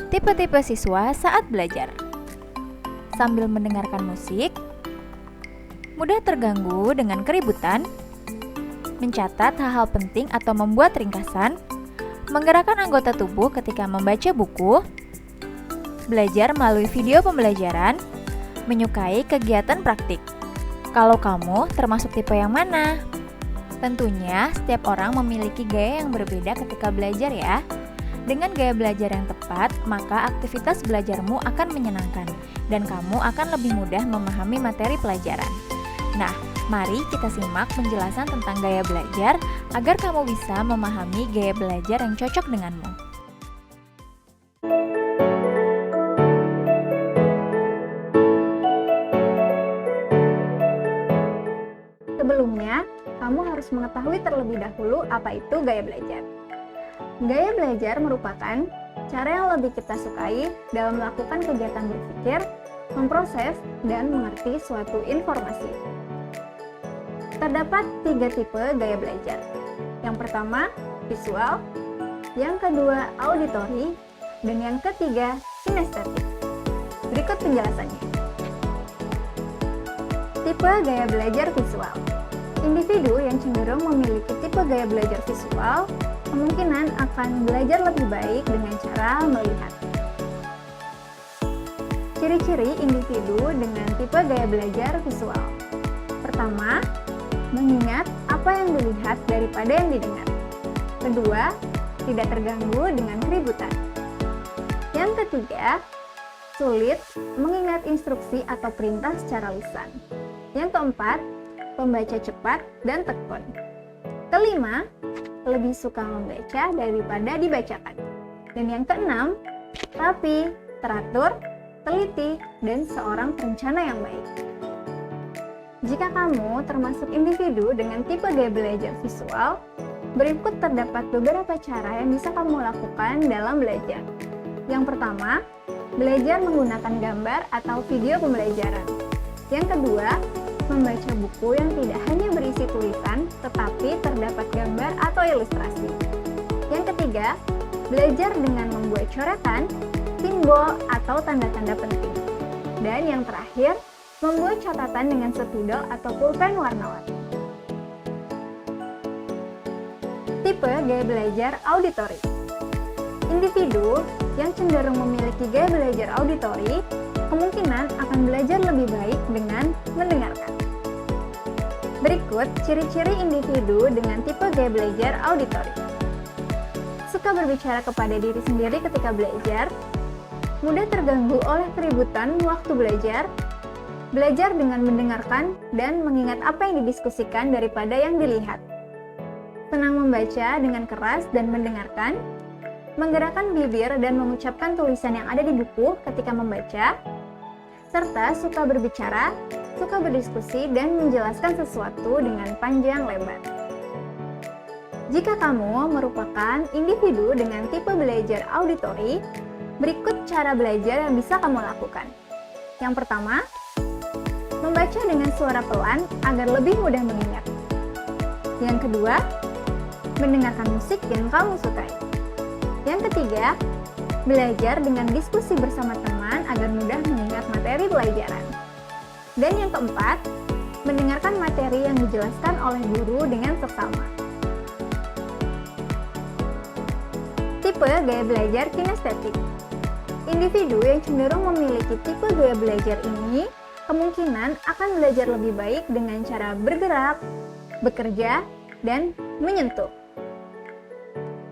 Tipe-tipe siswa saat belajar. Sambil mendengarkan musik, mudah terganggu dengan keributan, mencatat hal-hal penting atau membuat ringkasan, menggerakkan anggota tubuh ketika membaca buku, belajar melalui video pembelajaran, menyukai kegiatan praktik. Kalau kamu termasuk tipe yang mana? Tentunya setiap orang memiliki gaya yang berbeda ketika belajar ya. Dengan gaya belajar yang tepat, maka aktivitas belajarmu akan menyenangkan dan kamu akan lebih mudah memahami materi pelajaran. Nah, mari kita simak penjelasan tentang gaya belajar agar kamu bisa memahami gaya belajar yang cocok denganmu. Sebelumnya, kamu harus mengetahui terlebih dahulu apa itu gaya belajar. Gaya belajar merupakan cara yang lebih kita sukai dalam melakukan kegiatan berpikir, memproses, dan mengerti suatu informasi. Terdapat 3 tipe gaya belajar. Yang pertama, visual, yang kedua, auditory, dan yang ketiga, kinestetik. Berikut penjelasannya. Tipe gaya belajar visual. Individu yang cenderung memiliki tipe gaya belajar visual kemungkinan akan belajar lebih baik dengan cara melihat. Ciri-ciri individu dengan tipe gaya belajar visual. Pertama, mengingat apa yang dilihat daripada yang didengar. Kedua, tidak terganggu dengan keributan. Yang ketiga, sulit mengingat instruksi atau perintah secara lisan. Yang keempat, pembaca cepat dan tekun. Kelima, lebih suka membaca daripada dibacakan. Dan yang keenam, rapi, teratur, teliti, dan seorang perencana yang baik. Jika kamu termasuk individu dengan tipe gaya belajar visual, berikut terdapat beberapa cara yang bisa kamu lakukan dalam belajar. Yang pertama, belajar menggunakan gambar atau video pembelajaran. Yang kedua, membaca buku yang tidak hanya berisi tulisan, tetapi terdapat gambar atau ilustrasi. Yang ketiga, belajar dengan membuat coretan, simbol, atau tanda-tanda penting. Dan yang terakhir, membuat catatan dengan spidol atau pulpen warna-warni. Tipe gaya belajar auditory. Individu yang cenderung memiliki gaya belajar auditory kemungkinan akan belajar lebih baik dengan mendengarkan. Berikut ciri-ciri individu dengan tipe gaya belajar auditory. Suka berbicara kepada diri sendiri ketika belajar, mudah terganggu oleh keributan waktu belajar, belajar dengan mendengarkan dan mengingat apa yang didiskusikan daripada yang dilihat. Senang membaca dengan keras dan mendengarkan, menggerakkan bibir dan mengucapkan tulisan yang ada di buku ketika membaca, serta suka berbicara, suka berdiskusi, dan menjelaskan sesuatu dengan panjang lebar. Jika kamu merupakan individu dengan tipe belajar auditory, berikut cara belajar yang bisa kamu lakukan. Yang pertama, membaca dengan suara pelan agar lebih mudah mengingat. Yang kedua, mendengarkan musik yang kamu sukai. Yang ketiga, belajar dengan diskusi bersama teman agar mudah mengingat materi pelajaran. Dan yang keempat, mendengarkan materi yang dijelaskan oleh guru dengan seksama. Tipe gaya belajar kinestetik. Individu yang cenderung memiliki tipe gaya belajar ini kemungkinan akan belajar lebih baik dengan cara bergerak, bekerja, dan menyentuh.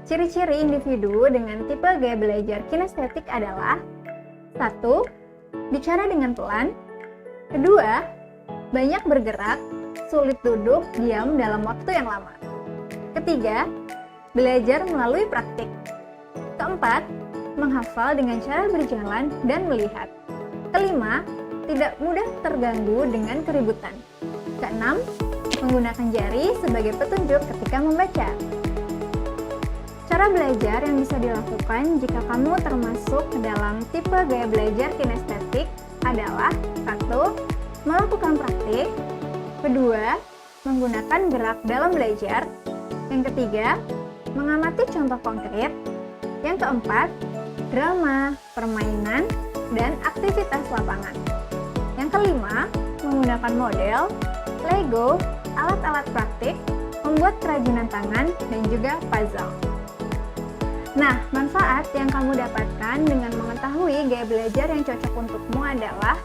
Ciri-ciri individu dengan tipe gaya belajar kinestetik adalah 1. Bicara dengan pelan. 2. Banyak bergerak, sulit duduk diam dalam waktu yang lama. 3. Belajar melalui praktik. 4. Menghafal dengan cara berjalan dan melihat. 5. Tidak mudah terganggu dengan keributan. 6. Menggunakan jari sebagai petunjuk ketika membaca. Cara belajar yang bisa dilakukan jika kamu termasuk ke dalam tipe gaya belajar kinestetik adalah 1. Melakukan praktik. 2. Menggunakan gerak dalam belajar. Yang ketiga, mengamati contoh konkret. Yang keempat, drama, permainan, dan aktivitas lapangan. Yang kelima, menggunakan model, Lego, alat-alat praktik, membuat kerajinan tangan, dan juga puzzle. Nah, manfaat yang kamu dapatkan dengan mengetahui gaya belajar yang cocok untukmu adalah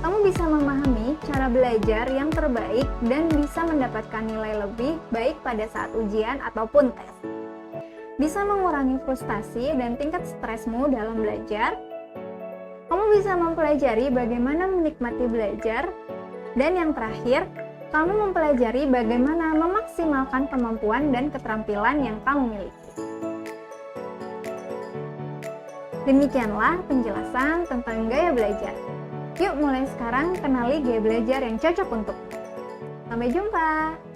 kamu bisa memahami cara belajar yang terbaik dan bisa mendapatkan nilai lebih baik pada saat ujian ataupun tes. Bisa mengurangi frustasi dan tingkat stresmu dalam belajar. Kamu bisa mempelajari bagaimana menikmati belajar. Dan yang terakhir, kamu mempelajari bagaimana memaksimalkan kemampuan dan keterampilan yang kamu miliki. Demikianlah penjelasan tentang gaya belajar. Yuk mulai sekarang kenali gaya belajar yang cocok untukmu. Sampai jumpa!